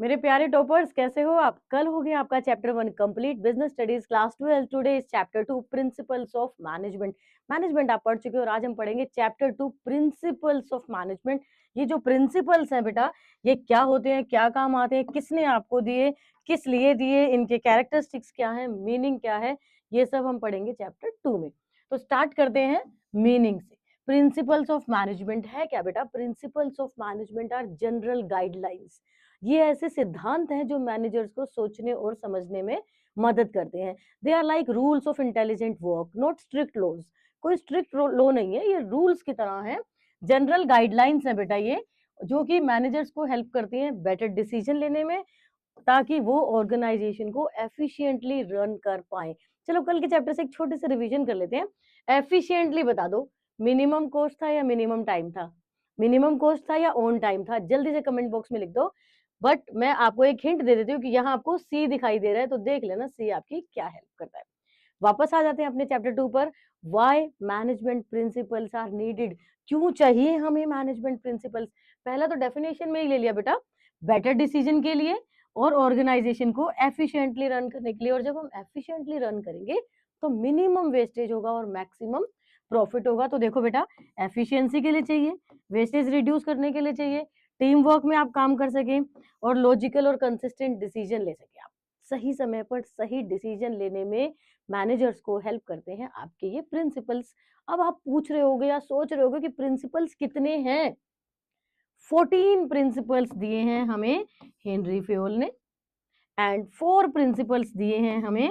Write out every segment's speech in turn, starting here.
मेरे प्यारे टॉपर्स, कैसे हो आप? कल हो गया आपका chapter 1 complete, business studies class 12। Today is chapter 2 principles of management. Management आप पढ़ चुके हो और आज हम पढ़ेंगे चैप्टर 2 प्रिंसिपल्स ऑफ मैनेजमेंट। ये जो प्रिंसिपल्स हैं बेटा, ये क्या होते हैं, क्या काम आते हैं, किसने आपको दिए, किस लिए दिए, इनके कैरेक्टरिस्टिक्स क्या है, मीनिंग क्या है, ये सब हम पढ़ेंगे चैप्टर 2 में। तो स्टार्ट करते हैं मीनिंग से। प्रिंसिपल्स ऑफ मैनेजमेंट है क्या बेटा? Principles of management are general guidelines. ये ऐसे सिद्धांत हैं जो मैनेजर्स को सोचने और समझने में मदद करते हैं। They are like rules of intelligent work, not strict laws. कोई स्ट्रिक्ट लॉ नहीं है, ये रूल्स की तरह है, जनरल गाइडलाइंस है बेटा ये, जो कि मैनेजर्स को हेल्प करती हैं बेटर डिसीजन लेने में, ताकि वो ऑर्गेनाइजेशन को एफिशिएंटली रन कर पाए। चलो कल के चैप्टर से एक छोटे से रिवीजन कर लेते हैं। एफिशिएंटली बता दो, मिनिमम कॉस्ट था या मिनिमम टाइम था? मिनिमम कॉस्ट था या ऑन टाइम था? जल्दी से कमेंट बॉक्स में लिख दो। बट मैं आपको एक हिंट दे देती हूँ कि यहाँ आपको सी दिखाई दे रहा है, तो देख लेना सी आपकी क्या हेल्प करता है। वापस आ जाते हैं अपने चैप्टर 2 पर। Why management principles are needed? क्यों चाहिए हमें मैनेजमेंट प्रिंसिपल्स? पहला तो डेफिनेशन में ही ले लिया बेटा, बेटर डिसीजन के लिए और ऑर्गेनाइजेशन को एफिशिएंटली रन करने के लिए। और जब हम एफिशिएंटली रन करेंगे तो मिनिमम वेस्टेज होगा और मैक्सिमम प्रॉफिट होगा। तो देखो बेटा, एफिशिएंसी के लिए चाहिए, वेस्टेज रिड्यूस करने के लिए चाहिए, टीम वर्क में आप काम कर सकें और लॉजिकल और कंसिस्टेंट डिसीजन ले सके आप। सही समय पर सही डिसीजन लेने में मैनेजर्स को हेल्प करते हैं आपके ये प्रिंसिपल्स। अब आप पूछ रहे होगे या सोच रहे होगे कि प्रिंसिपल्स कितने हैं? 14 प्रिंसिपल्स दिए हैं हमें हेनरी फ्योल ने, एंड 4 प्रिंसिपल्स दिए हैं हमें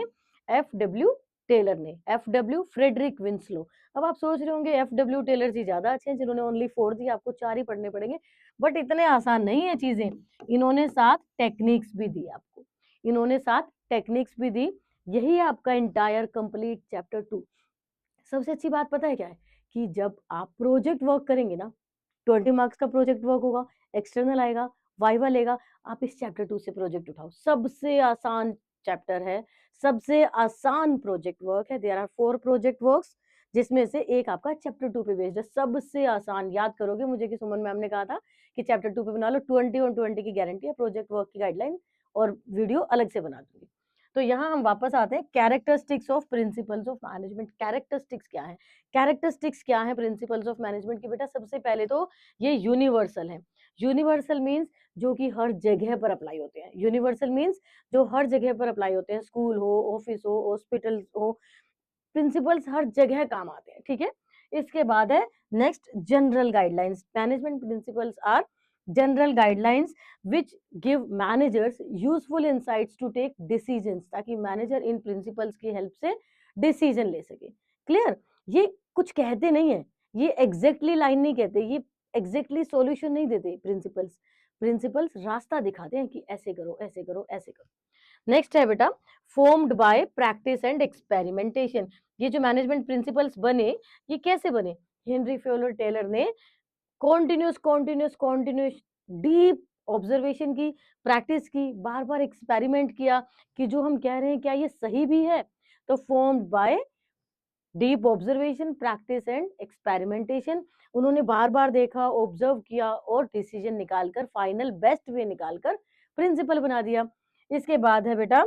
एफ.डब्ल्यू. टेलर ने, एफ.डब्ल्यू. Frederick Winslow. अब आप सोच रहे होंगे एफ.डब्ल्यू. टेलर जी ज्यादा अच्छे हैं जिन्होंने ओनली 4 दिए, आपको 4 ही पढ़ने पड़ेंगे। बट इतने आसान नहीं है चीजें, इन्होंने 7 टेक्निक्स भी दी आपको, इन्होंने 7 टेक्निक्स भी दी। यही आपका इंटायर कंप्लीट चैप्टर 2। सबसे अच्छी बात पता है क्या है? कि जब आप प्रोजेक्ट वर्क करेंगे ना, 20 मार्क्स का प्रोजेक्ट वर्क होगा, एक्सटर्नल आएगा, वाइवा लेगा, आप इस चैप्टर 2 से प्रोजेक्ट उठाओ। सबसे आसान चैप्टर है, सबसे आसान प्रोजेक्ट वर्क है। देयर आर 4 प्रोजेक्ट वर्क्स, जिसमें से एक आपका चैप्टर 2 पे बेस्ड है। सबसे आसान, याद करोगे मुझे कि सुमन मैम ने कहा था कि चैप्टर 2 पे बना लो, 20 ऑन 20 की गारंटी है, प्रोजेक्ट वर्क की गाइडलाइन और वीडियो अलग से बना दूंगी। तो यहाँ हम वापस आते हैं, characteristics of principles of management. Characteristics क्या है? कैरेक्टरिस्टिक्स क्या है प्रिंसिपल्स ऑफ मैनेजमेंट की बेटा? सबसे पहले तो ये यूनिवर्सल है। यूनिवर्सल मींस जो कि हर जगह पर अप्लाई होते हैं। यूनिवर्सल मींस जो हर जगह पर अप्लाई होते हैं, स्कूल हो, ऑफिस हो, हॉस्पिटल हो, प्रिंसिपल्स हर जगह काम आते हैं। ठीक है, इसके बाद है next general guidelines. Management principles are general guidelines which give managers useful insights to take decisions, ताकि मैनेजर इन प्रिंसिपल्स की हेल्प से डिसीजन ले सके। क्लियर? ये कुछ कहते नहीं है, ये एग्जैक्टली लाइन नहीं कहते, ये एग्जैक्टली सॉल्यूशन नहीं देते। प्रिंसिपल्स, प्रिंसिपल्स रास्ता दिखाते हैं कि ऐसे करो, ऐसे करो, ऐसे करो। नेक्स्ट है बेटा, formed by practice and experimentation. ये जो मैनेजमेंट प्रिंसिपल्स बने, ये कैसे बने? हेनरी फ्योलर टेलर ने continuous continuous continuous deep observation की, प्रैक्टिस की, बार बार एक्सपेरिमेंट किया कि जो हम कह रहे हैं क्या ये सही भी है। तो formed by deep observation, practice and experimentation, उन्होंने बार बार देखा, ऑब्जर्व किया और डिसीजन निकालकर, फाइनल बेस्ट वे निकालकर प्रिंसिपल बना दिया। इसके बाद है बेटा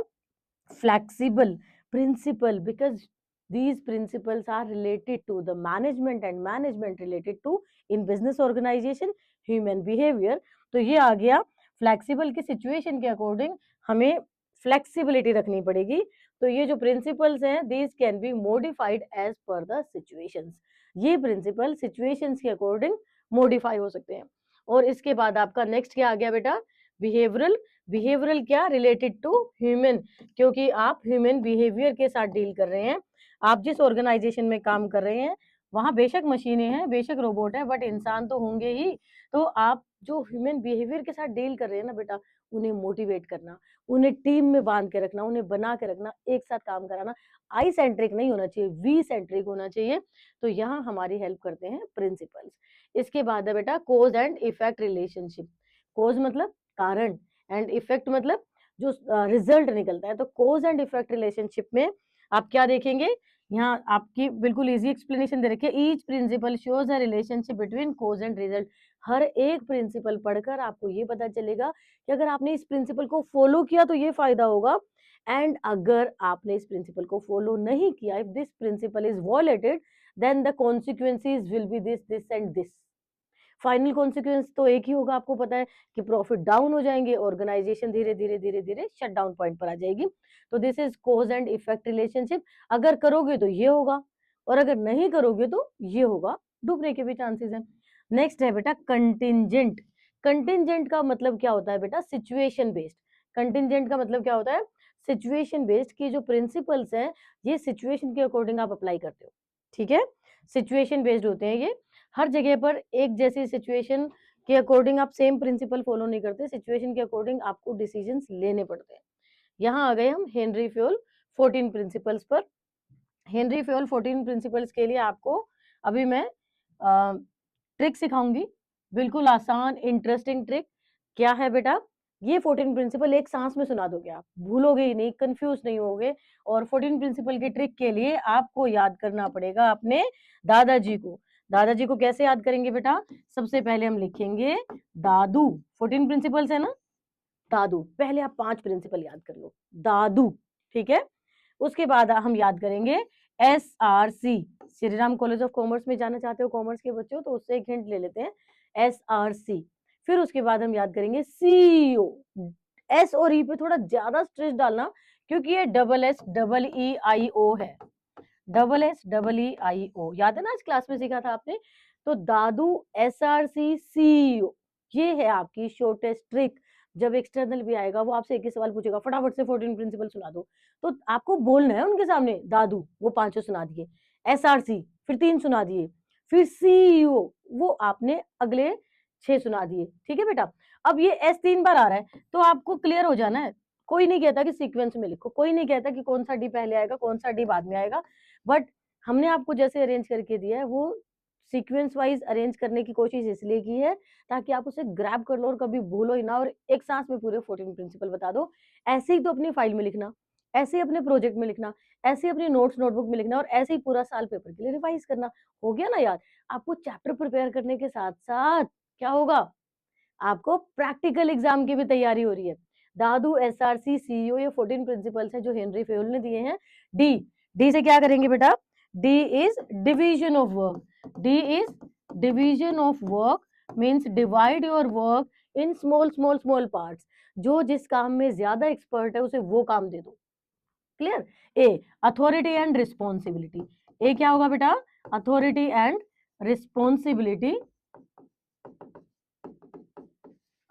flexible principle, because these principles are related to the management and management related to in business organization human behavior। तो ये आ गया फ्लेक्सिबल की सिचुएशन के अकॉर्डिंग हमें फ्लेक्सिबिलिटी रखनी पड़ेगी। तो ये जो प्रिंसिपल्स हैं, these can be modified as per the situations. ये प्रिंसिपल सिचुएशंस के अकॉर्डिंग मॉडिफाई हो सकते हैं। और इसके बाद आपका नेक्स्ट क्या आ गया बेटा? बिहेवियरल। बिहेवियरल क्या? रिलेटेड टू ह्यूमन, क्योंकि आप ह्यूमन बिहेवियर के साथ डील कर रहे हैं। आप जिस ऑर्गेनाइजेशन में काम कर रहे हैं वहां बेशक मशीनें हैं, बेशक रोबोट है, बट इंसान तो होंगे ही। तो आप जो ह्यूमन बिहेवियर के साथ डील कर रहे हैं ना बेटा, उन्हें मोटिवेट करना, उन्हें टीम में बांध के रखना, उन्हें बना के रखना, एक साथ काम कराना, आई सेंट्रिक नहीं होना चाहिए, वी सेंट्रिक होना चाहिए। तो यहाँ हमारी हेल्प करते हैं प्रिंसिपल्स। इसके बाद है बेटा कोज एंड इफेक्ट रिलेशनशिप। कोज मतलब कारण, एंड इफेक्ट मतलब जो रिजल्ट निकलता है। तो कोज एंड इफेक्ट रिलेशनशिप में आप क्या देखेंगे यहाँ आपकी बिल्कुल इजी एक्सप्लेनेशन दे रखी है। Each principle shows a relationship between cause and result. हर एक प्रिंसिपल पढ़कर आपको ये पता चलेगा कि अगर आपने इस प्रिंसिपल को फॉलो किया तो ये फायदा होगा, एंड अगर आपने इस प्रिंसिपल को फॉलो नहीं किया, if this principle is violated, then the consequences will be this this and this. Final consequence तो एक ही होगा, आपको पता है कि प्रॉफिट डाउन हो जाएंगे, ऑर्गेनाइजेशन धीरे धीरे धीरे धीरे शट डाउन पॉइंट पर आ जाएगी। तो this is cause and effect relationship. अगर करोगे तो ये होगा, और अगर नहीं करोगे तो ये होगा, डूबने के भी चांसेस हैं। नेक्स्ट है बेटा कंटिंजेंट। कंटिंजेंट का मतलब क्या होता है बेटा? Situation based. कंटिंजेंट का मतलब क्या होता है? सिचुएशन बेस्ड की जो प्रिंसिपल्स हैं, ये सिचुएशन के अकॉर्डिंग आप अप्लाई करते हो, ठीक है? सिचुएशन बेस्ड होते हैं ये। हर जगह पर एक जैसी सिचुएशन के अकॉर्डिंग आप सेम प्रिंसिपल फॉलो नहीं करते, सिचुएशन के अकॉर्डिंग आपको डिसीजंस लेने पड़ते हैं। यहाँ आ गए हम हेनरी फ्योल 14 प्रिंसिपल्स पर। हेनरी फ्योल 14 प्रिंसिपल्स के लिए आपको अभी मैं ट्रिक सिखाऊंगी, बिल्कुल आसान इंटरेस्टिंग ट्रिक। क्या है बेटा? ये 14 प्रिंसिपल एक सांस में सुना दोगे, आप भूलोगे ही नहीं, कंफ्यूज नहीं होगे। और 14 प्रिंसिपल की ट्रिक के लिए आपको याद करना पड़ेगा अपने दादाजी को। दादाजी को कैसे याद करेंगे बेटा? सबसे पहले हम लिखेंगे दादू। 14 प्रिंसिपल्स है ना, दादू। पहले आप 5 प्रिंसिपल याद कर लो, दादू, ठीक है? उसके बाद हम याद करेंगे SRC। Shriram college of commerce में जाना चाहते हो कॉमर्स के बच्चों, तो उससे एक हिंट ले लेते हैं, SRC। फिर उसके बाद हम याद करेंगे CEO। S और E पे थोड़ा ज्यादा स्ट्रेस डालना, क्योंकि ये SSEEIO है। SSEEIO याद है ना, आज क्लास में सीखा था आपने। तो दादू, SRC, CEO, ये है आपकी शॉर्टेस्ट ट्रिक। जब एक्सटर्नल भी आएगा, वो आपसे एक ही सवाल पूछेगा, फटाफट से 14 प्रिंसिपल सुना दो, तो आपको बोलना है उनके सामने, दादू वो 5 सुना दिए, SRC फिर 3 सुना दिए, फिर CEO वो आपने अगले 6 सुना दिए, ठीक है बेटा? अब ये S 3 बार आ रहा है, तो आपको क्लियर हो जाना है। कोई नहीं कहता कि सीक्वेंस में लिखो, कोई नहीं कहता कि कौन सा डी पहले आएगा कौन सा डी बाद में आएगा, बट हमने आपको जैसे अरेंज करके दिया है, वो सीक्वेंस वाइज अरेंज करने की कोशिश इसलिए की है ताकि आप उसे ग्रैब कर लो और कभी भूलो ही ना, और एक सांस में पूरे 14 प्रिंसिपल बता दो। ऐसे ही तो अपनी फाइल में लिखना, ऐसे ही अपने प्रोजेक्ट में लिखना, ऐसे ही अपनी नोट्स नोटबुक में लिखना, और ऐसे ही पूरा साल पेपर के लिए रिवाइज करना। हो गया ना यार? आपको चैप्टर प्रिपेयर करने के साथ साथ क्या होगा? आपको प्रैक्टिकल एग्जाम की भी तैयारी हो रही है। दादू, SRC, CEO, ये 14 प्रिंसिपल्स हैं जो हेनरी फ्योल ने दिए हैं। डी, डी से क्या करेंगे बेटा? D is division of work. D is division of work means divide your work in small small small parts. जो जिस काम में ज्यादा एक्सपर्ट है उसे वो काम दे दो। Clear? A, authority and responsibility. A क्या होगा बेटा? Authority and responsibility.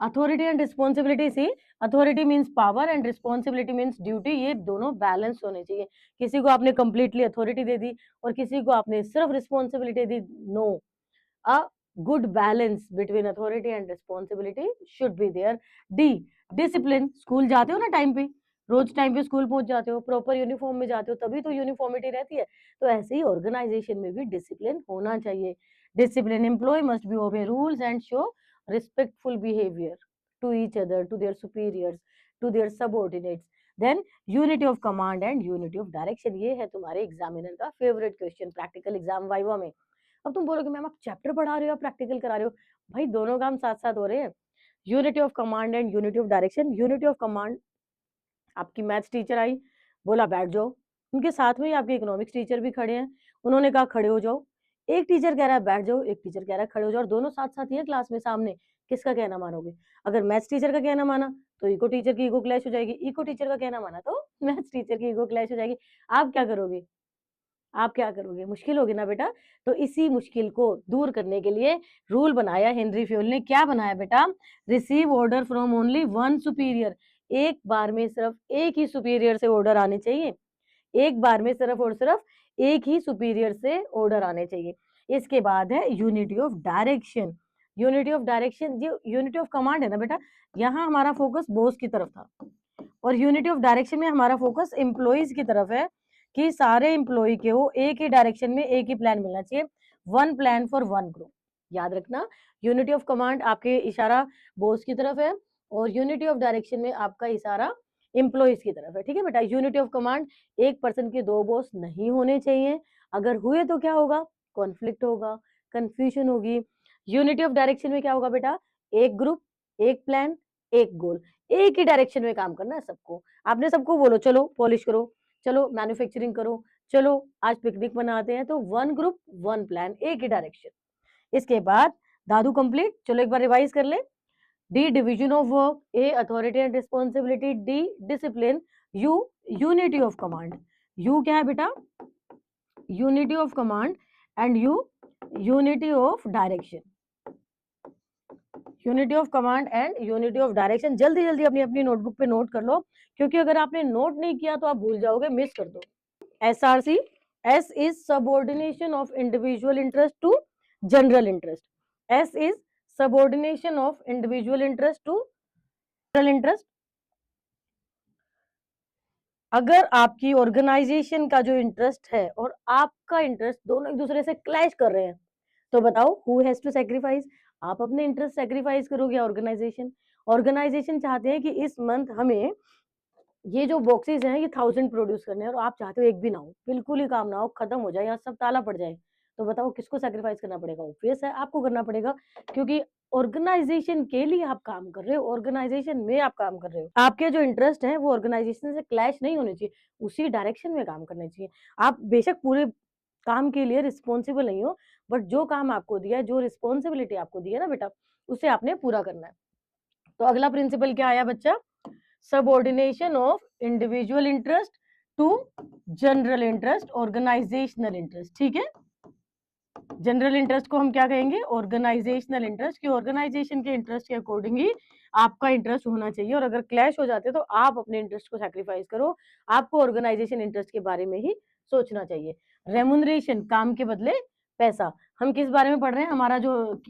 Authority and responsibility see, authority means power and responsibility means duty. ये दोनों बैलेंस होने चाहिए। किसी को आपने कंप्लीटली अथॉरिटी दे दी और किसी को आपने सिर्फ रिस्पॉन्सिबिलिटी दी, no. A good balance between authority and responsibility should be there. D, discipline. School जाते हो ना टाइम पे, रोज टाइम पे स्कूल पहुंच जाते हो, प्रॉपर यूनिफॉर्म में जाते हो, तभी तो यूनिफॉर्मिटी रहती है। तो ऐसे ही ऑर्गेनाइजेशन में भी डिसिप्लिन होना चाहिए। Discipline, employ must be obey rules and show respectful behavior to each other, to their superiors, to their subordinates. Then unity of command and unity of direction। ये है तुम्हारे एग्जामिनर का favourite question practical exam viva में। अब तुम बोलोगे ma'am आप chapter पढ़ा रहे हो, प्रैक्टिकल करा रहे हो? भाई दोनों काम साथ साथ हो रहे हैं। Unity of command and unity of direction. Unity of command, आपकी मैथ्स टीचर आई, बोला बैठ जाओ, उनके साथ में ही आपके इकोनॉमिक्स टीचर भी खड़े हैं, उन्होंने कहा खड़े हो जाओ। एक टीचर कह रहा है बैठ जाओ, एक टीचर कह रहा है खड़े हो जाओ, और दोनों साथ साथ ही हैं क्लास में सामने। किसका कहना मानोगे? अगर मैथ्स टीचर का कहना माना तो इको टीचर की ईगो क्लैश हो जाएगी, इको टीचर का कहना माना तो मैथ्स टीचर की ईगो क्लैश हो जाएगी। आप क्या करोगे? आप क्या करोगे? मुश्किल होगी ना बेटा। तो इसी मुश्किल को दूर करने के लिए रूल बनाया हेनरी फ्योल ने। क्या बनाया बेटा? Receive order from only one superior. एक बार में सिर्फ एक ही सुपीरियर से ऑर्डर आने चाहिए, एक बार में सिर्फ और सिर्फ एक ही सुपीरियर से ऑर्डर आने चाहिए। इसके बाद है unity of direction. Unity of direction, जो यूनिटी ऑफ कमांड है ना बेटा, यहाँ हमारा फोकस बॉस की तरफ था, और यूनिटी ऑफ डायरेक्शन में हमारा फोकस एम्प्लॉइज की तरफ है कि सारे एम्प्लॉय के वो एक ही डायरेक्शन में एक ही प्लान मिलना चाहिए, one plan for one group. याद रखना, यूनिटी ऑफ कमांड आपके इशारा बॉस की तरफ है, और यूनिटी ऑफ डायरेक्शन में आपका इशारा एम्प्लॉइज की तरफ है, ठीक है बेटा। यूनिटी ऑफ कमांड, एक पर्सन के दो बॉस नहीं होने चाहिए, अगर हुए तो क्या होगा, कॉन्फ्लिक्ट होगा, कंफ्यूजन होगी। यूनिटी ऑफ डायरेक्शन में क्या होगा बेटा, एक ग्रुप, एक प्लान, एक गोल, एक ही डायरेक्शन में काम करना है सबको। आपने सबको बोलो चलो पॉलिश करो, चलो मैन्युफैक्चरिंग करो, चलो आज पिकनिक मनाते हैं, तो वन ग्रुप वन प्लान, एक ही डायरेक्शन। इसके बाद दादू कंप्लीट, चलो एक बार रिवाइज कर ले। D division of work, A authority and responsibility, D discipline, you unity of command. You क्या है बेटा, unity of command, and you unity of direction. Unity of command and unity of direction. जल्दी जल्दी अपनी अपनी notebook पे note कर लो, क्योंकि अगर आपने नोट नहीं किया तो आप भूल जाओगे, मिस कर दो। SRC, S is subordination of individual interest to general interest. S is subordination of individual interest to general interest. अगर आपकी ऑर्गेनाइजेशन का जो इंटरेस्ट है और आपका इंटरेस्ट दोनों एक दूसरे से क्लैश कर रहे हैं, तो बताओ हु हैज टू सैक्रिफाइस, आप अपने इंटरेस्ट सैक्रिफाइस करोगे, ऑर्गेनाइजेशन चाहते हैं कि इस मंथ हमें ये जो बॉक्सेस हैं ये 1000 प्रोड्यूस करने हैं, और आप चाहते हो एक भी ना हो, बिल्कुल ही काम ना हो, खत्म हो जाए, यहाँ सब ताला पड़ जाए, तो बताओ किसको सैक्रिफाइस करना पड़ेगा, ऑब्वियस है आपको करना पड़ेगा, क्योंकि ऑर्गेनाइजेशन के लिए आप काम कर रहे हो, ऑर्गेनाइजेशन में आप काम कर रहे हो, आपके जो इंटरेस्ट है वो ऑर्गेनाइजेशन से क्लैश नहीं होने चाहिए, उसी डायरेक्शन में काम करना चाहिए। आप बेशक पूरे काम के लिए रिस्पॉन्सिबल नहीं हो, बट जो काम आपको दिया है, जो रिस्पॉन्सिबिलिटी आपको दी है ना बेटा, उसे आपने पूरा करना है। तो अगला प्रिंसिपल क्या आया बच्चा, subordination of individual interest to general interest, organisational interest, ठीक है। जनरल इंटरेस्ट को हम क्या कहेंगे, ऑर्गेनाइजेशनल इंटरेस्ट, की ऑर्गेनाइजेशन के इंटरेस्ट के अकॉर्डिंग ही आपका इंटरेस्ट होना चाहिए, और अगर क्लैश हो जाते तो आप अपने इंटरेस्ट को सैक्रिफाइस करो, आपको ऑर्गेनाइजेशन इंटरेस्ट के बारे में ही सोचना चाहिए। रेमुनरेशन, काम के बदले पैसा, हम किस बारे में पढ़ रहे हैं, हमारा जो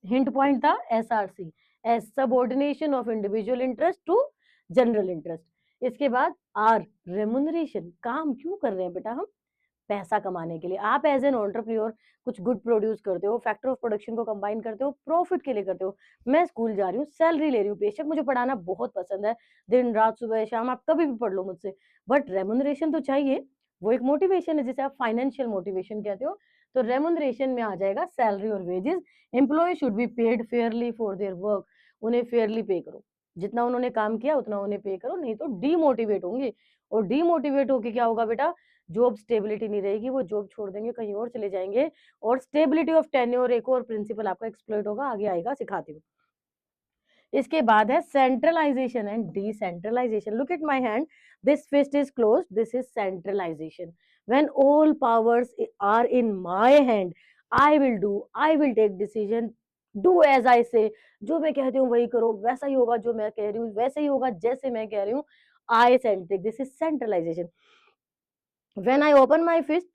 हिंट पॉइंट था SRC, S subordination of individual interest to general interest. इसके बाद R रेमुनरेशन, काम क्यों कर रहे हैं बेटा हम, पैसा कमाने के लिए। आप एज एन एंटरप्रेन्योर कुछ गुड प्रोड्यूस करते हो, फैक्टर ऑफ प्रोडक्शन को कंबाइन करते हो, प्रॉफिट के लिए करते हो। मैं स्कूल जा रही हूँ, सैलरी ले रही हूँ, बेशक मुझे पढ़ाना बहुत पसंद है, दिन रात सुबह शाम आप कभी भी पढ़ लो मुझसे, बट रेमुनरेशन तो चाहिए, वो एक मोटिवेशन है जिसे आप फाइनेंशियल मोटिवेशन कहते हो। तो रेमुनरेशन में आ जाएगा सैलरी और wages. Employ should be paid fairly for their work, उन्हें फेयरली पे करो, जितना उन्होंने काम किया उतना उन्हें पे करो, नहीं तो डीमोटिवेट होंगे, और डीमोटिवेट होके क्या होगा बेटा, जॉब स्टेबिलिटी नहीं रहेगी, वो जॉब छोड़ देंगे, कहीं और चले जाएंगे, और स्टेबिलिटी ऑफ टेन्योर, एक और प्रिंसिपल आपका एक्सप्लॉइट होगा, आगे आएगा सिखाती हूँ। इसके बाद है centralisation and decentralisation. Look at my hand, this fist is closed, this is centralisation. When all powers are in my hand, I will do, I will take decision, do as I say, जो मैं कहती हूँ वही करो, वैसा ही होगा, जो मैं कह रही हूँ वैसे ही होगा, जैसे मैं कह रही हूँ, I centric, this is centralization. When I open my fist,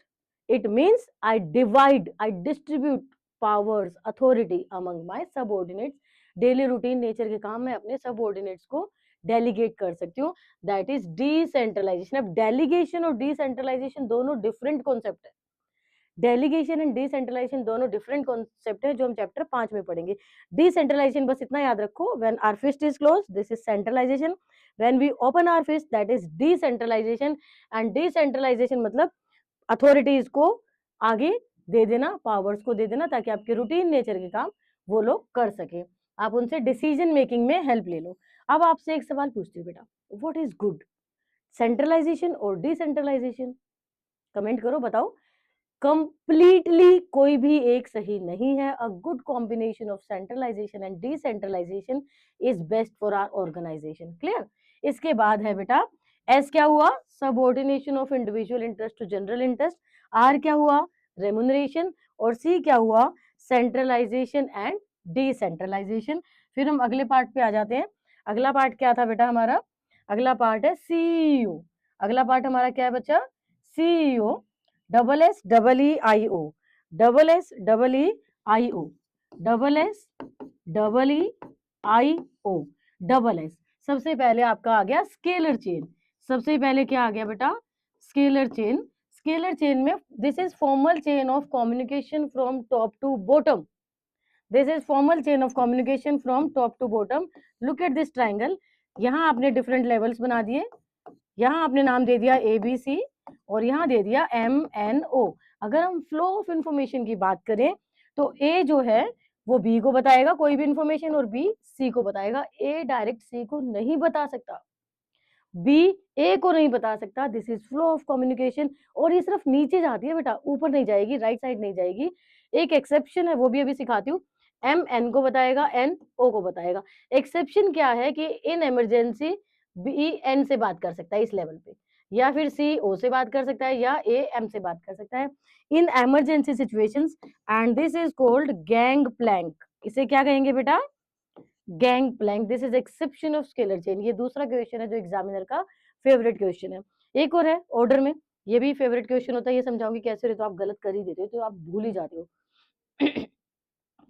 it means I divide, I distribute powers, authority among my subordinates. Daily routine nature के काम मैं अपने सबऑर्डिनेट्स को डेलीगेट कर सकती हूँ, दैट इज डिसेंट्रलाइजेशन। अब डेलीगेशन और डिसेंट्रलाइजेशन दोनों डिफरेंट कॉन्सेप्ट है, डेलीगेशन एंड डिसेंट्रलाइजेशन दोनों डिफरेंट कॉन्सेप्ट है, जो हम चैप्टर 5 में पढ़ेंगे। डिसेंट्रलाइजेशन बस इतना याद रखो, when our fist is close, this is centralisation, when we open our fist, that is decentralisation. And decentralisation मतलब अथॉरिटीज को आगे दे देना, पावर्स को दे देना, ताकि आपके रूटीन नेचर के काम वो लोग कर सके, आप उनसे डिसीजन मेकिंग में हेल्प ले लो। अब आपसे एक सवाल पूछती हूँ बेटा, व्हाट इज गुड, सेंट्रलाइजेशन और डिसेंट्रलाइजेशन? कमेंट करो, बताओ। कंप्लीटली कोई भी एक सही नहीं है। A good combination of centralisation and decentralisation is best for our organisation. Clear? इसके बाद है बेटा एस क्या हुआ, subordination of individual interest to general interest. R क्या हुआ, रेमुनरेशन। और सी क्या हुआ, सेंट्रलाइजेशन एंड डिसेंट्रलाइजेशन। फिर हम अगले पार्ट पे आ जाते हैं। अगला पार्ट क्या था बेटा हमारा, अगला पार्ट है सीईओ। अगला पार्ट हमारा क्या है बच्चा, CEO, double S double E I O, double S double E I O, double S double E I O, double S. सबसे पहले आपका आ गया स्केलर चेन। सबसे पहले क्या आ गया बेटा, स्केलर चेन। स्केलर चेन में this is formal chain of communication from top to bottom. This is formal chain of communication from top to bottom. Look at this triangle. यहाँ आपने डिफरेंट लेवल्स बना दिए, यहाँ आपने नाम दे दिया ABC और यहाँ दे दिया MNO। अगर हम फ्लो ऑफ इंफॉर्मेशन की बात करें तो A जो है वो B को बताएगा कोई भी इंफॉर्मेशन और B C को बताएगा। A डायरेक्ट C को नहीं बता सकता, B A को नहीं बता सकता। This is flow of communication. और ये सिर्फ नीचे जाती है बेटा, ऊपर नहीं जाएगी, राइट साइड नहीं जाएगी। एक एक्सेप्शन है, वो भी अभी सिखाती हूँ। M N को बताएगा, N O को बताएगा। एक्सेप्शन क्या है कि इन इमरजेंसी B N से बात कर सकता है इस लेवल पे, या फिर C O से बात कर सकता है, या A M से बात कर सकता है in emergency situations. And this is called gang plank. इसे क्या कहेंगे बेटा? Gang plank. This is exception of scalar chain. ये दूसरा क्वेश्चन है जो एग्जामिनर का फेवरेट क्वेश्चन है। एक और है ऑर्डर में, ये भी फेवरेट क्वेश्चन होता है। ये समझाऊंगी कैसे, तो आप गलत कर ही देते हो, तो आप भूल ही जाते हो।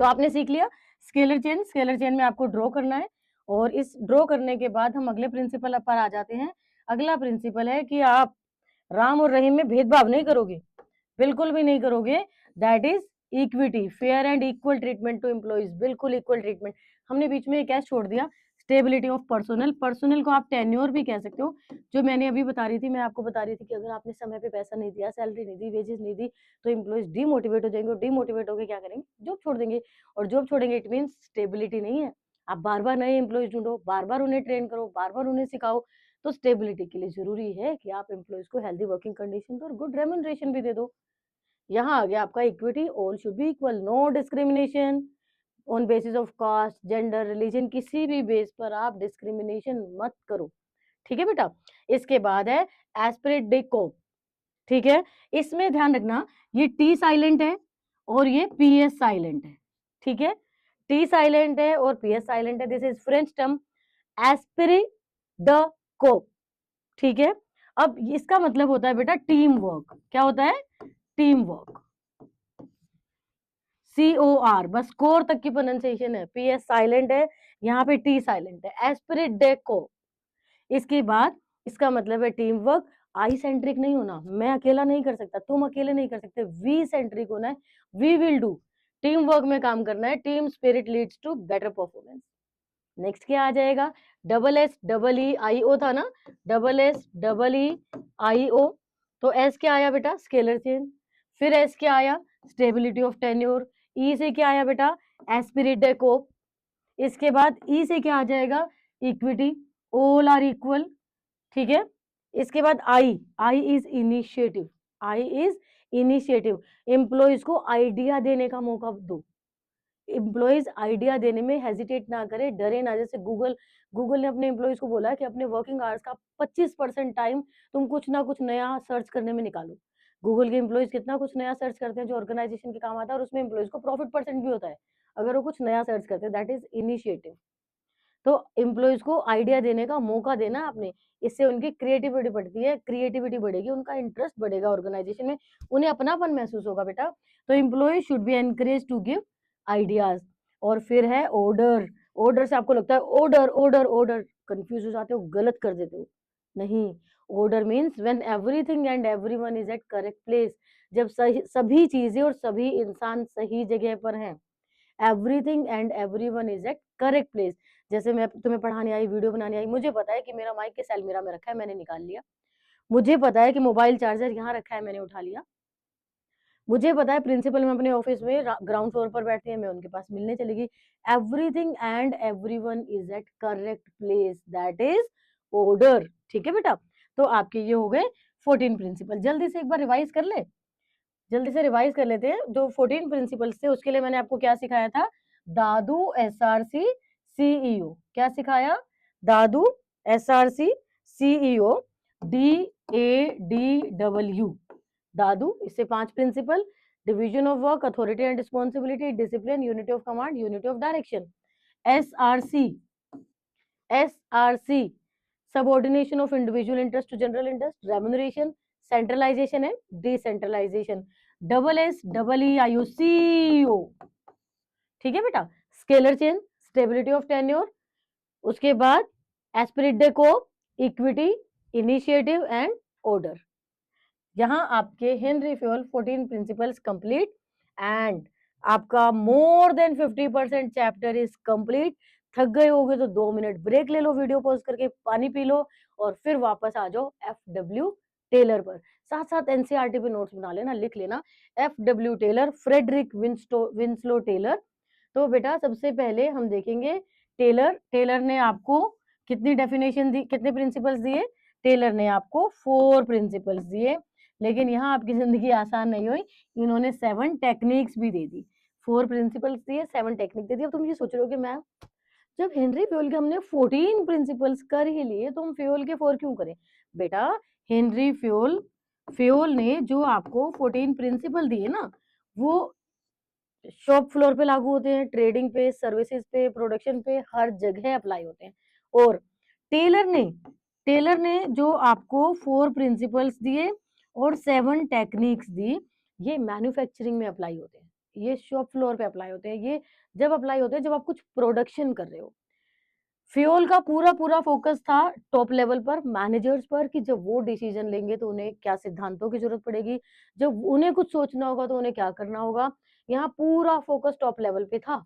तो आपने सीख लिया स्केलर चेन। स्केलर चेन में आपको ड्रॉ करना है, और इस ड्रॉ करने के बाद हम अगले प्रिंसिपल पर आ जाते हैं। अगला प्रिंसिपल है कि आप राम और रहीम में भेदभाव नहीं करोगे, बिल्कुल भी नहीं करोगे। That is equity, fair and equal treatment to employees. बिल्कुल इक्वल ट्रीटमेंट। हमने बीच में एक ऐसा छोड़ दिया, स्टेबिलिटी ऑफ पर्सनल। पर्सनल को आप टेन्योर भी कह सकते हो। जो मैंने अभी बता रही थी, मैं आपको बता रही थी कि अगर आपने समय पे पैसा नहीं दिया, सैलरी नहीं दी, वेजेस नहीं दी, तो एम्प्लॉइज डीमोटिवेट हो जाएंगे, और डीमोटिवेट होकर क्या करेंगे? जॉब छोड़ देंगे। और जॉब छोड़ेंगे इट मीन स्टेबिलिटी नहीं है। आप बार बार नए एम्प्लॉइज ढूंढो, बार बार उन्हें ट्रेन करो, बार बार उन्हें सिखाओ। तो स्टेबिलिटी के लिए जरूरी है कि आप एम्प्लॉइज को हेल्दी वर्किंग कंडीशन और गुड रेम्यूनरेशन भी दे दो। यहाँ आ गया आपका equity. All should be equal, no discrimination on basis of caste, gender, religion. किसी भी बेस पर आप डिस्क्रिमिनेशन मत करो, ठीक है बेटा। इसके बाद है एस्पिरेट डिको, ठीक है। इसमें ध्यान रखना, ये टी साइलेंट है और ये पीएस साइलेंट है, ठीक है। टी साइलेंट है और पीएस साइलेंट है। This is French term esprit de को, ठीक है। अब इसका मतलब होता है बेटा टीम वर्क। क्या होता है? Team work. COR, बस कोर तक की प्रोनाउंसिएशन है। PS साइलेंट है, यहाँ पे T साइलेंट है। Spirit deco. इसके बाद इसका मतलब है टीम वर्क। आई सेंट्रिक नहीं होना, मैं अकेला नहीं कर सकता, तुम अकेले नहीं कर सकते। वी सेंट्रिक होना है, we will do. Team work में काम करना है। Team spirit leads to better performance. Next क्या आ जाएगा? SSEIO था ना, SSEIO। तो एस क्या आया बेटा? Scalar chain. फिर एस क्या आया? Stability of tenure. ई से क्या आया बेटा? एस्पिरिट डेकोप। इसके बाद ई से क्या आ जाएगा? इक्विटी। ऑल आर इक्वल, ठीक है। इसके बाद I, I is initiative. I is initiative. Employees को आइडिया देने का मौका दो। एम्प्लॉयज आइडिया देने में हेजिटेट ना करे, डरे ना। जैसे गूगल ने अपने एम्प्लॉयज को बोला कि अपने वर्किंग आवर्स का 25% टाइम तुम कुछ ना कुछ नया सर्च करने में निकालो। गूगल के एम्प्लॉयज कितना कुछ नया सर्च करते हैं जो ऑर्गेनाइजेशन के काम आता है, और उसमें एम्प्लॉयज को प्रॉफिट परसेंट भी होता है अगर वो कुछ नया सर्च करते हैं। That is initiative. तो एम्प्लॉयज को आइडिया देने का मौका देना आपने, इससे उनकी क्रिएटिविटी बढ़ती है, क्रिएटिविटी बढ़ेगी, उनका इंटरेस्ट बढ़ेगा ऑर्गेनाइजेशन में, उन्हें अपनापन महसूस होगा बेटा। तो employ should be encourage to give ideas. और फिर है ऑर्डर। ऑर्डर से आपको लगता है ऑर्डर ऑर्डर ऑर्डर, कंफ्यूज हो जाते हो, गलत कर देते हो। नहीं, order means when everything and everyone is at correct place. जब सभी चीजें और सभी इंसान सही जगह पर हैं। Everything and everyone is at correct place. जैसे मैं तुम्हें पढ़ाने आई, वीडियो बनाने आई, मुझे पता है कि मेरा माइक किस अलमीरा में रखा है, मैंने निकाल लिया। मुझे पता है कि मोबाइल चार्जर यहाँ रखा है, मैंने उठा लिया। मुझे पता है प्रिंसिपल में अपने ऑफिस में ग्राउंड फ्लोर पर बैठती है, मैं उनके पास मिलने चली गई। Everything and everyone is at correct place, that is order, ठीक है बेटा। तो आपके ये हो गए 14 प्रिंसिपल। जल्दी से एक बार रिवाइज कर ले, जल्दी से रिवाइज कर लेते हैं। जो 14 प्रिंसिपल्स थे उसके लिए मैंने आपको क्या सिखाया था? दादू SRC CEO। क्या सिखाया? दादू SRC CEO DADW। दादू, इससे 5 principle. Division of work, authority and responsibility, discipline, unity of command, unity of direction. SRC subordination of individual interest to general interest, remuneration, centralization and decentralization. SSEIO, ठीक है बेटा। Scalar chain, stability of tenure, उसके बाद esprit डेको, equity, initiative and order. यहाँ आपके Henri Fayol 14 principles complete, and आपका more than 50% chapter is complete. थक गए होगे तो 2 मिनट ब्रेक ले लो, वीडियो पॉज करके पानी पी लो और फिर वापस आ जाओ FW टेलर पर। साथ साथ एनसीईआरटी पे नोट्स बना लेना, लिख लेना FW Taylor, Frederick Winslow Taylor. तो बेटा सबसे पहले हम देखेंगे टेलर ने आपको कितनी डेफिनेशन दी, कितने प्रिंसिपल्स दिए? टेलर ने आपको 4 प्रिंसिपल्स दिए, लेकिन यहाँ आपकी जिंदगी आसान नहीं हुई, इन्होंने 7 टेक्निक्स भी दे दी। 4 प्रिंसिपल्स दिए, 7 टेक्निक दे दी। अब तुम ये सोच रहे हो कि मैम जब हेनरी फ्योल के हमने 14 प्रिंसिपल्स कर ही लिए तो हम फ्योल के 4 क्यों करें? बेटा हेनरी फ्योल ने जो आपको 14 प्रिंसिपल दिए ना, वो शॉप फ्लोर पे लागू होते हैं, ट्रेडिंग पे, सर्विसेज पे, प्रोडक्शन पे, हर जगह अप्लाई होते हैं। और टेलर ने जो आपको 4 प्रिंसिपल्स दिए और 7 टेक्निक्स दी, ये मैन्युफैक्चरिंग में अप्लाई होते हैं, ये शॉप फ्लोर पे अप्लाई होते हैं, ये जब अप्लाई होते हैं जब आप कुछ प्रोडक्शन कर रहे हो। फ्योल का पूरा फोकस था टॉप लेवल पर, मैनेजर्स पर, कि जब वो डिसीजन लेंगे तो उन्हें क्या सिद्धांतों की जरूरत पड़ेगी, जब उन्हें कुछ सोचना होगा तो उन्हें क्या करना होगा। यहाँ पूरा फोकस टॉप लेवल पे था।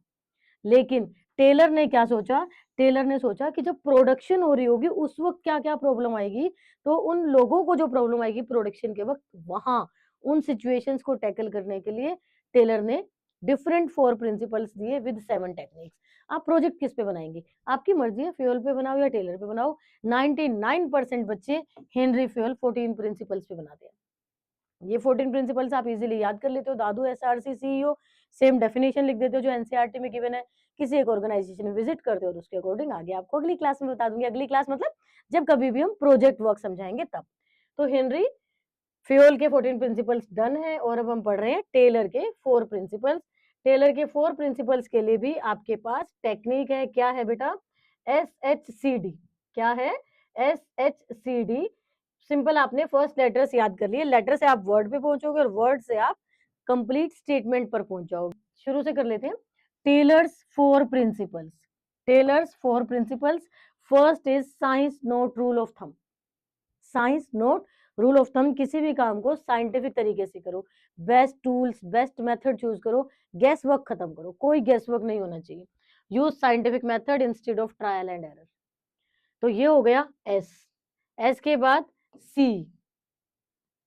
लेकिन टेलर ने क्या सोचा? टेलर ने सोचा कि जब प्रोडक्शन हो रही होगी उस वक्त क्या क्या प्रॉब्लम आएगी, तो उन लोगों को जो प्रॉब्लम आएगी प्रोडक्शन के वक्त, वहां उन सिचुएशंस को टैकल करने के लिए टेलर ने डिफरेंट 4 प्रिंसिपल्स दिए विद 7 टेक्निक्स। आप प्रोजेक्ट किस पे बनाएंगे? आपकी मर्जी है, फ्यूल पे बनाओ या टेलर पे बनाओ। 99% बच्चे हेनरी फ्यूल 14 प्रिंसिपल्स पे बनाते हैं। ये 14 प्रिंसिपल्स आप इजीली याद कर लेते हो। दादू एसआरसी सीईओ, सेम डेफिनेशन लिख देते हो जो एनसीईआरटी में गिवन है। किसी एक ऑर्गेनाइजेशन में विजिट करते हो तो उसके अकॉर्डिंग आगे आपको अगली क्लास में बता दूंगी। अगली क्लास मतलब जब कभी भी हम प्रोजेक्ट वर्क समझाएंगे तब। तो हेनरी फ्यूल के 14 प्रिंसिपल्स डन है और अब हम पढ़ रहे हैं टेलर के 4 प्रिंसिपल्स। टेलर के 4 प्रिंसिपल्स के लिए भी आपके पास टेक्निक है। क्या है बेटा? SHCD। क्या है? SHCD। सिंपल, आपने फर्स्ट लेटर्स याद कर लिए, लेटर से आप वर्ड पे पहुंचोगे और वर्ड से आप कंप्लीट स्टेटमेंट पर पहुंच जाओगे। शुरू से कर लेते हैं। Taylor's 4 principles. Taylor's 4 principles. First is science not rule of thumb. Science not rule of thumb, किसी भी काम को साइंटिफिक तरीके से करो, best tools, best method choose करो, गैस वर्क खत्म करो, कोई गैस वर्क नहीं होना चाहिए। Use scientific method instead of trial and error. तो ये हो गया एस। एस के बाद सी,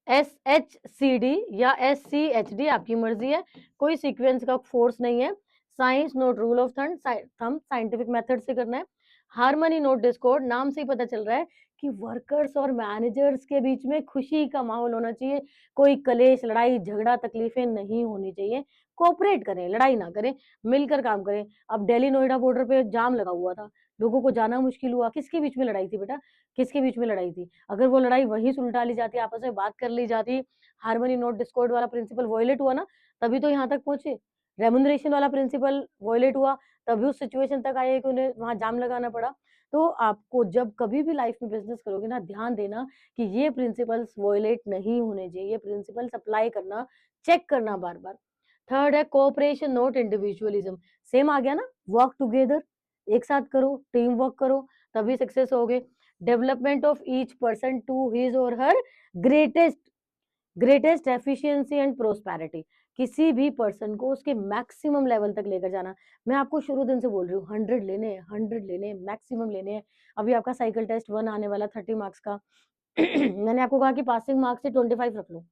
SHCD या SCHD, आपकी मर्जी है, कोई सीक्वेंस का फोर्स नहीं है। Science not rule of thumb scientific method से करना है। हार्मनी नोट डिस्कॉर्ड, नाम से ही पता चल रहा है कि वर्कर्स और मैनेजर्स के बीच में खुशी का माहौल होना चाहिए, कोई कलेश, लड़ाई झगड़ा, तकलीफें नहीं होनी चाहिए। कोऑपरेट करें, लड़ाई ना करें, मिलकर काम करें। अब दिल्ली नोएडा बॉर्डर पे जाम लगा हुआ था, लोगों को जाना मुश्किल हुआ, किसके बीच में लड़ाई थी बेटा? किसके बीच में लड़ाई थी? अगर वो लड़ाई वहीं सुलटा ली जाती, आपस में बात कर ली जाती, हार्मनी नोट डिस्कॉर्ड वाला प्रिंसिपल वॉयलेट हुआ ना, तभी तो यहाँ तक पहुंचे। रेमुनरेशन वाला प्रिंसिपल वॉयलेट हुआ, तभी उस सिचुएशन तक आए कि उन्हें वहां जाम लगाना पड़ा। तो आपको जब कभी भी लाइफ में बिजनेस करोगे ना, ध्यान देना कि ये प्रिंसिपल्स वॉयलेट नहीं होने चाहिए, ये प्रिंसिपल्स अप्लाई करना, चेक करना बार बार। थर्ड है कोऑपरेशन नोट इंडिविजुअलिज्म। सेम आ गया ना, वर्क टुगेदर, एक साथ करो, टीम वर्क करो, तभी सक्सेस होगे। Development of each person to his or her greatest efficiency and prosperity. किसी भी पर्सन को उसके मैक्सिमम लेवल तक लेकर जाना। मैं आपको शुरू दिन से बोल रही हूँ 100 लेने हैं, 100 लेने हैं, मैक्सिमम लेने हैं। अभी आपका साइकिल टेस्ट 1 आने वाला 30 मार्क्स का। मैंने आपको कहा कि पासिंग मार्क्स से 25 रख लो।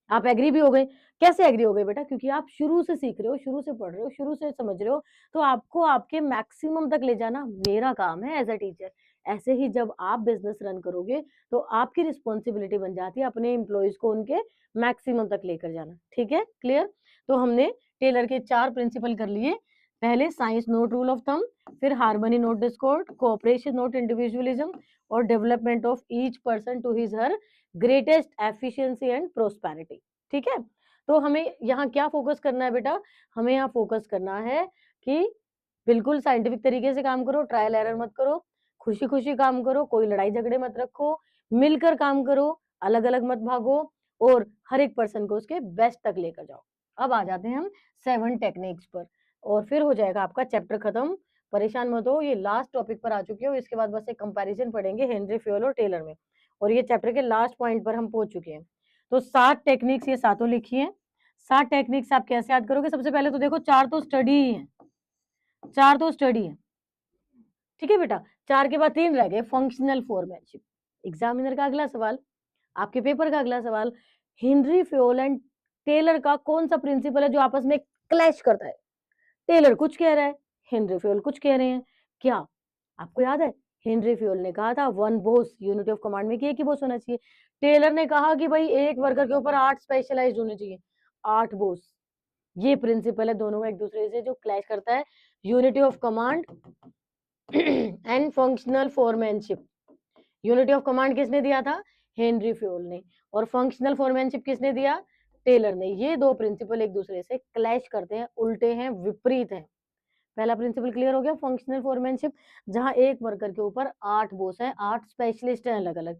आप एग्री भी हो गए। कैसे एग्री हो गए बेटा? क्योंकि आप शुरू से सीख रहे हो, शुरू से पढ़ रहे हो, शुरू से समझ रहे हो, तो आपको आपके मैक्सिमम तक ले जाना मेरा काम है एज अ टीचर। ऐसे ही जब आप बिजनेस रन करोगे तो आपकी रिस्पॉन्सिबिलिटी बन जाती है अपने एम्प्लॉयज को उनके मैक्सिमम तक लेकर जाना। ठीक है, क्लियर? तो हमने टेलर के 4 प्रिंसिपल कर लिए। पहले science not rule of thumb, फिर harmony not discord, cooperation not individualism और development of each person to his her greatest efficiency and prosperity. ठीक है, तो हमें यहाँ क्या फोकस करना है बेटा? हमें यहाँ फोकस करना है कि बिल्कुल साइंटिफिक तरीके से काम करो, ट्रायल एरर मत करो, खुशी खुशी काम करो, कोई लड़ाई झगड़े मत रखो, मिलकर काम करो, अलग अलग मत भागो और हर एक पर्सन को उसके बेस्ट तक लेकर जाओ। अब आ जाते हैं हम 7 टेक्निक्स पर और फिर हो जाएगा आपका चैप्टर खत्म। परेशान मत हो, ये लास्ट टॉपिक पर आ चुके हो। इसके बाद बस एक कंपैरिजन पढ़ेंगे हेनरी फ्योल और टेलर में, और ये चैप्टर के लास्ट पॉइंट पर हम पहुंच चुके हैं। तो 7 टेक्निक्स ये सातों लिखी हैं। 7 टेक्निक्स आप कैसे याद करोगे? सबसे पहले तो देखो 4 तो स्टडी ही है, 4 तो स्टडी है, ठीक है बेटा। 4 के बाद 3 रह गए, फंक्शनल फोरमैनशिप। एग्जामिनर का अगला सवाल, आपके पेपर का अगला सवाल, हेनरी फ्योल एंड टेलर का कौन सा प्रिंसिपल है जो आपस में क्लैश करता है? टेलर कुछ कह रहा है, हेनरी फ्योल कुछ कह रहे हैं, क्या आपको याद है? हेनरी फ्योल ने कहा था one Bose, unity of command में कि एक ही बोस होना चाहिए। टेलर ने कहा कि भाई एक वर्कर के ऊपर 8 स्पेशलाइज्ड होने चाहिए, 8 बोस। ये प्रिंसिपल है दोनों का एक दूसरे से जो क्लैश करता है, unity of command and functional foremanship. Unity of command किसने दिया था? हेनरी फ्योल ने। और फंक्शनल फोरमैनशिप किसने दिया? टेलर ने। ये दो प्रिंसिपल एक दूसरे से क्लैश करते हैं, उल्टे हैं, विपरीत हैं। पहला प्रिंसिपल क्लियर हो गया, फंक्शनल फोरमैनशिप, जहां एक वर्कर के ऊपर 8 बोस हैं, 8 स्पेशलिस्ट हैं अलग अलग।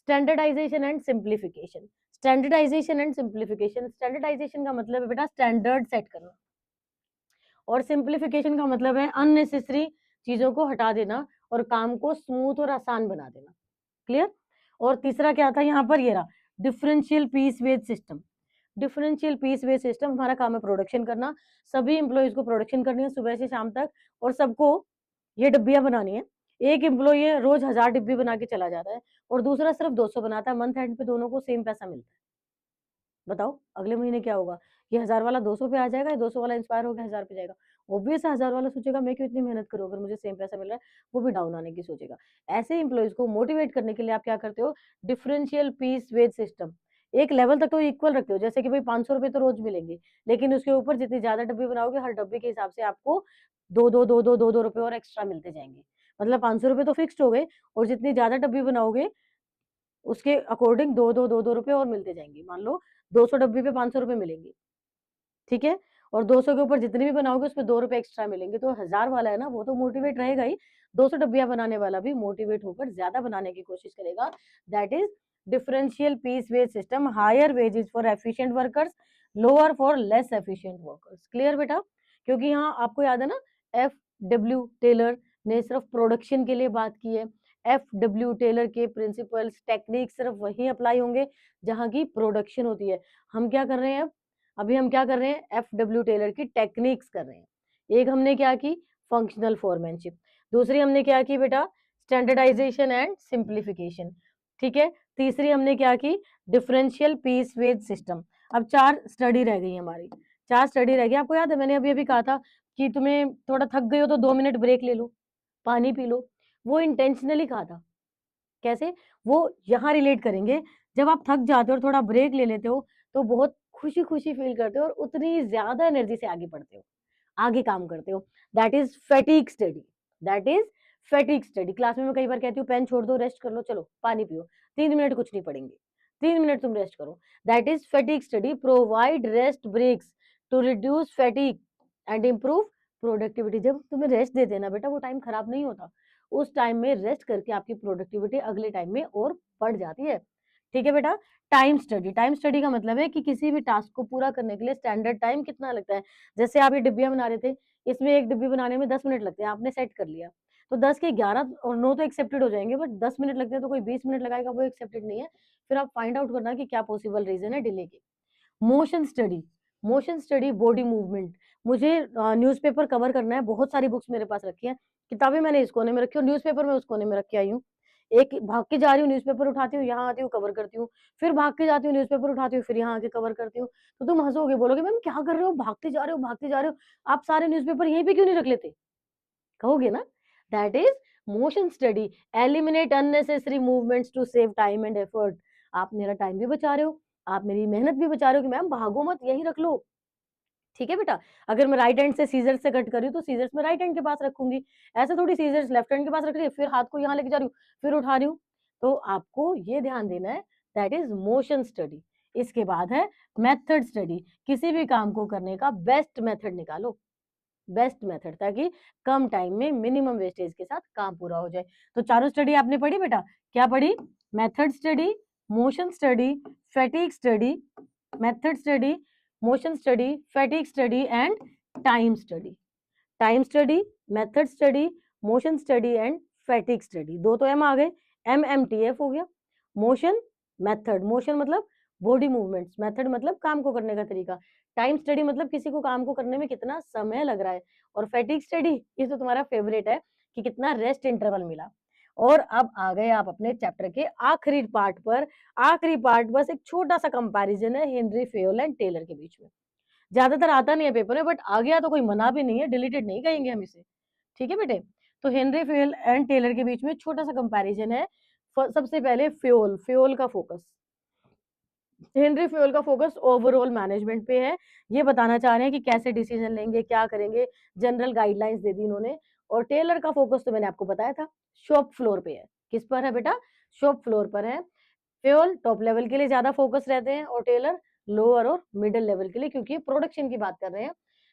Standardisation and simplification. Standardisation and simplification, standardisation का मतलब है बेटा स्टैंडर्ड सेट करना, और सिंप्लीफिकेशन का मतलब है अननेसेसरी चीजों को हटा देना और काम को स्मूथ और आसान बना देना। क्लियर? और तीसरा क्या था यहाँ पर? ये रहा differential piece wage system. Differential piece wage system, हमारा काम है प्रोडक्शन करना, सभी एम्प्लॉयज को प्रोडक्शन करनी है सुबह से शाम तक, और सबको ये डब्बियां बनानी है। एक एम्प्लॉय रोज 1000 डिब्बी बना के चला जाता है और दूसरा सिर्फ 200 बनाता है, मंथ एंड पे दोनों को सेम पैसा मिलता है। बताओ अगले महीने क्या होगा? ये 1000 वाला 200 पे आ जाएगा, ये 200 वाला इंस्पायर होकर 1000 पे जाएगा। ऑब्वियस है 1000 वाला सोचेगा मैं क्यों इतनी मेहनत करूँ अगर मुझे सेम पैसा मिल रहा है, वो भी डाउन आने की सोचेगा। ऐसे एम्प्लॉयज को मोटिवेट करने के लिए आप क्या करते हो? Differential piece wage system. एक लेवल तक तो इक्वल रखते हो, जैसे कि भाई 500 रुपए तो रोज मिलेंगे, लेकिन उसके ऊपर जितनी ज्यादा डब्बी बनाओगे हर डब्बी के हिसाब से आपको 2 रुपए और एक्स्ट्रा मिलते जाएंगे। मतलब 500 रुपए तो फिक्स्ड हो गए, और जितनी ज्यादा डब्बी बनाओगे उसके अकॉर्डिंग दो रुपए और मिलते जाएंगे। मान लो 200 डब्बी पे 500 रुपए मिलेंगे, ठीक है, और 200 के ऊपर जितनी भी बनाओगे उसमें 2 रुपए एक्स्ट्रा मिलेंगे। तो 1000 वाला है ना, वो तो मोटिवेट रहेगा ही, 200 डब्बियां बनाने वाला भी मोटिवेट होकर ज्यादा बनाने की कोशिश करेगा। That is differential piece wage system. Higher wages for efficient workers, lower for less efficient workers. Clear बेटा? क्योंकि यहाँ आपको याद है ना, एफ डब्ल्यू टेलर ने सिर्फ प्रोडक्शन के लिए बात की है। एफ डब्ल्यू टेलर के प्रिंसिपल्स टेक्निक सिर्फ वही अप्लाई होंगे जहां की प्रोडक्शन होती है। हम क्या कर रहे हैं अभी हम क्या कर रहे हैं? एफ डब्ल्यू टेलर की टेक्निक्स कर रहे हैं। एक हमने क्या की? Functional foremanship. दूसरी हमने क्या की बेटा? Standardisation and simplification. ठीक है। तीसरी हमने क्या की? Differential piece wage system. अब 4 स्टडी रह गई हमारी, 4 स्टडी रह गई। आपको याद है मैंने अभी अभी कहा था कि तुम्हें थोड़ा थक गए हो तो 2 मिनट ब्रेक ले लो, पानी पी लो। वो इंटेंशनली कहा था। कैसे? वो यहाँ रिलेट करेंगे। जब आप थक जाते हो और थोड़ा ब्रेक ले लेते हो तो बहुत खुशी खुशी फील करते हो और उतनी ज्यादा एनर्जी से आगे बढ़ते हो, आगे काम करते हो। That is fatigue study. That is fatigue study. Class में मैं कई बार कहती हूँ पेन छोड़ दो, रेस्ट कर लो, चलो पानी पियो, 3 मिनट कुछ नहीं पढ़ेंगे, 3 मिनट तुम रेस्ट करो। That is fatigue study. Provide rest breaks to reduce fatigue and improve productivity. जब तुम्हें रेस्ट दे देना बेटा, वो टाइम खराब नहीं होता, उस टाइम में रेस्ट करके आपकी प्रोडक्टिविटी अगले टाइम में और बढ़ जाती है। ठीक है बेटा। Time study. टाइम स्टडी का मतलब है कि किसी भी टास्क को पूरा करने के लिए स्टैंडर्ड टाइम कितना लगता है। जैसे आप ये डिब्बियां बना रहे थे, इसमें एक डिब्बी बनाने में 10 मिनट लगते हैं, आपने सेट कर लिया, तो 10 के 11 और 9 तो एक्सेप्टेड हो जाएंगे, बट 10 मिनट लगते हैं तो कोई 20 मिनट लगाएगा, वो एक्सेप्टेड नहीं है। फिर आप फाइंड आउट करना कि क्या पॉसिबल रीजन है डिले के। Motion study. Motion study body movement. मुझे न्यूज़पेपर कवर करना है, बहुत सारी बुक्स मेरे पास रखी है, किताबें मैंने इस कोने में रखी है और न्यूज़पेपर मैं उस कोने में रख के आई हूँ। एक भाग के जा रही हूँ, न्यूज़पेपर उठाती हूँ, यहाँ आती हूँ, कवर करती हूँ, फिर भाग के जाती हूँ, न्यूज़पेपर उठाती हूँ, फिर यहाँ आके कवर करती हूँ। तो तुम हंसोगे, बोलोगे मैम क्या कर रहे हो, भागते जा रहे हो, भागते जा रहे हो, आप सारे न्यूज़पेपर यहीं पे क्यों नहीं रख लेते, कहोगे ना। That is motion study. Eliminate unnecessary movements to save time and effort. आप मेरा टाइम भी बचा रहे हो, आप मेरी मेहनत भी बचा रहे हो कि मैम भागो मत, यहीं रख लो। ठीक है बेटा। अगर मैं राइट हैंड से सीजर से कट कर रही हूँ तो सीजर्स मैं राइट हैंड के पास रखूंगी, ऐसे थोड़ी सीजर्स लेफ्ट हैंड के पास रख रही है फिर हाथ को यहाँ लेके जा रही हूँ फिर उठा रही हूँ। तो आपको ये ध्यान देना है, दैट इज मोशन स्टडी। इसके बाद है मेथड स्टडी। किसी भी काम को करने का बेस्ट मेथड निकालो, बेस्ट मेथड, ताकि कम टाइम में मिनिमम वेस्टेज के साथ काम पूरा हो जाए। तो चारों स्टडी आपने पढ़ी बेटा। क्या पढ़ी? Method study, motion study, फैटिक study, method study, motion study, फैटिक study and time study. Time study, method study, motion study and फैटिक study. 2 तो एम आ गए, MMTF हो गया। मोशन, मेथड, मोशन मतलब बॉडी मूवमेंट्स, मेथड मतलब काम को करने का तरीका, टाइम स्टडी मतलब किसी को काम को करने में कितना समय लग रहा है, और फैटिग स्टडी ये तो तुम्हारा फेवरेट है कि कितना रेस्ट इंटरवल मिला। और अब आ गए आप अपने चैप्टर के आखिरी पार्ट पर। आखिरी पार्ट बस एक छोटा सा कंपैरिजन है हेनरी फेयोल एंड टेलर के बीच में। ज्यादातर आता नहीं है पेपर में, बट आ गया तो कोई मना भी नहीं है, डिलीटेड नहीं कहेंगे हम इसे। ठीक है बेटे। तो हेनरी फेयोल एंड टेलर के बीच में छोटा सा कंपैरिजन है। सबसे पहले फ्योल, फ्योल का फोकस, हेनरी फ्योल का फोकस ओवरऑल मैनेजमेंट पे है। ये बताना चाह रहे हैं कि कैसे डिसीजन लेंगे, क्या करेंगे, जनरल गाइडलाइंस दे दी इन्होंने। और टेलर का फोकस तो मैंने आपको बताया था, शॉप फ्लोर पे है। किस पर है बेटा? शॉप फ्लोर पर है। फ्योल टॉप लेवल के लिए ज्यादा फोकस रहते हैं और टेलर लोअर और मिडिल लेवल के लिए, क्योंकि प्रोडक्शन की बात कर रहे हैं।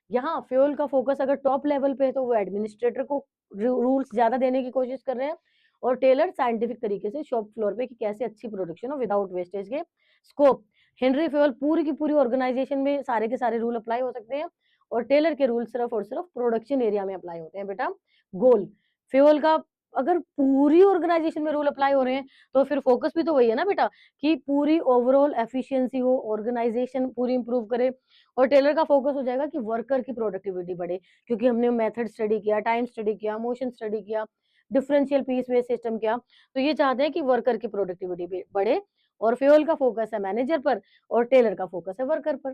यहाँ फ्योल का फोकस अगर टॉप लेवल पे है तो वो एडमिनिस्ट्रेटर को रूल्स ज्यादा देने की कोशिश कर रहे हैं, और टेलर साइंटिफिक तरीके से शॉप फ्लोर पे कि कैसे अच्छी प्रोडक्शन हो विदाउट वेस्टेज के। स्कोप, हेनरी फ्योल पूरी की पूरी ऑर्गेनाइजेशन में सारे के सारे रूल अप्लाई हो सकते हैं, और टेलर के रूल सिर्फ और सिर्फ प्रोडक्शन एरिया में अप्लाई होते हैं बेटा। गोल, फ्योल का अगर पूरी ऑर्गेनाइजेशन में रूल अप्लाई हो रहे हैं तो फिर फोकस भी तो वही है ना बेटा, कि पूरी ओवरऑल एफिशिएंसी हो, ऑर्गेनाइजेशन पूरी इंप्रूव करे। और टेलर का फोकस हो जाएगा कि वर्कर की प्रोडक्टिविटी बढ़े, क्योंकि हमने मेथड स्टडी किया, टाइम स्टडी किया, मोशन स्टडी किया, डिफरेंशियल पीस बेस सिस्टम किया, तो ये चाहते हैं कि वर्कर की प्रोडक्टिविटी बढ़े। और फ्योल का फोकस है मैनेजर पर और टेलर का फोकस है वर्कर पर।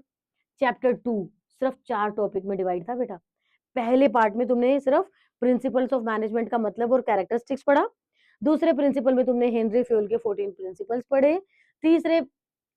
चैप्टर 2 सिर्फ 4 टॉपिक में डिवाइड था बेटा। पहले पार्ट में तुमने सिर्फ प्रिंसिपल्स ऑफ मैनेजमेंट का मतलब और कैरेक्टरिस्टिक्स पढ़ा। दूसरे प्रिंसिपल में तुमने हेनरी फ्योल के 14 प्रिंसिपल्स पढ़े। तीसरे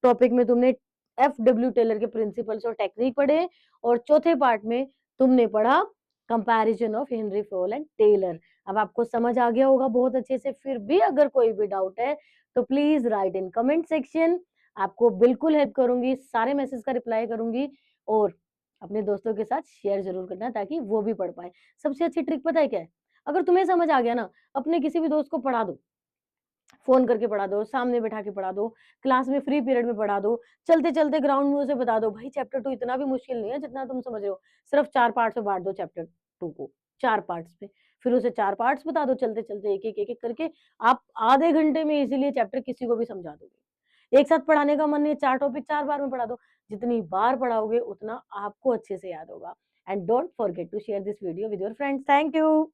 टॉपिक में तुमने एफ डब्ल्यू टेलर के प्रिंसिपल्स और टेक्निक पढ़े। और चौथे पार्ट में तुमने पढ़ा comparison of Henry Fayol and Taylor. अब आपको समझ आ गया होगा बहुत अच्छे से। फिर भी अगर कोई भी डाउट है तो please right in comment section. आपको बिल्कुल हेल्प करूंगी, सारे मैसेज का रिप्लाई करूंगी, और अपने दोस्तों के साथ शेयर जरूर करना ताकि वो भी पढ़ पाए। सबसे अच्छी ट्रिक पता है क्या है? अगर तुम्हें समझ आ गया ना, अपने किसी भी दोस्त को पढ़ा दो, फोन करके पढ़ा दो, सामने बैठा के पढ़ा दो, क्लास में फ्री पीरियड में पढ़ा दो, चलते चलते ग्राउंड में उसे बता दो भाई चैप्टर 2 इतना भी मुश्किल नहीं है जितना तुम समझ रहे हो। सिर्फ 4 पार्ट्स में बांट दो चैप्टर 2 को, 4 पार्ट्स में। फिर उसे 4 पार्ट्स बता दो, चलते चलते एक एक करके आप आधे घंटे में इजीली चैप्टर किसी को भी समझा दोगे। एक साथ पढ़ाने का मन नहीं, 4 टॉपिक 4 बार में पढ़ा दो। जितनी बार पढ़ाओगे उतना आपको अच्छे से याद होगा। And don't forget to share this video with your friends. Thank you.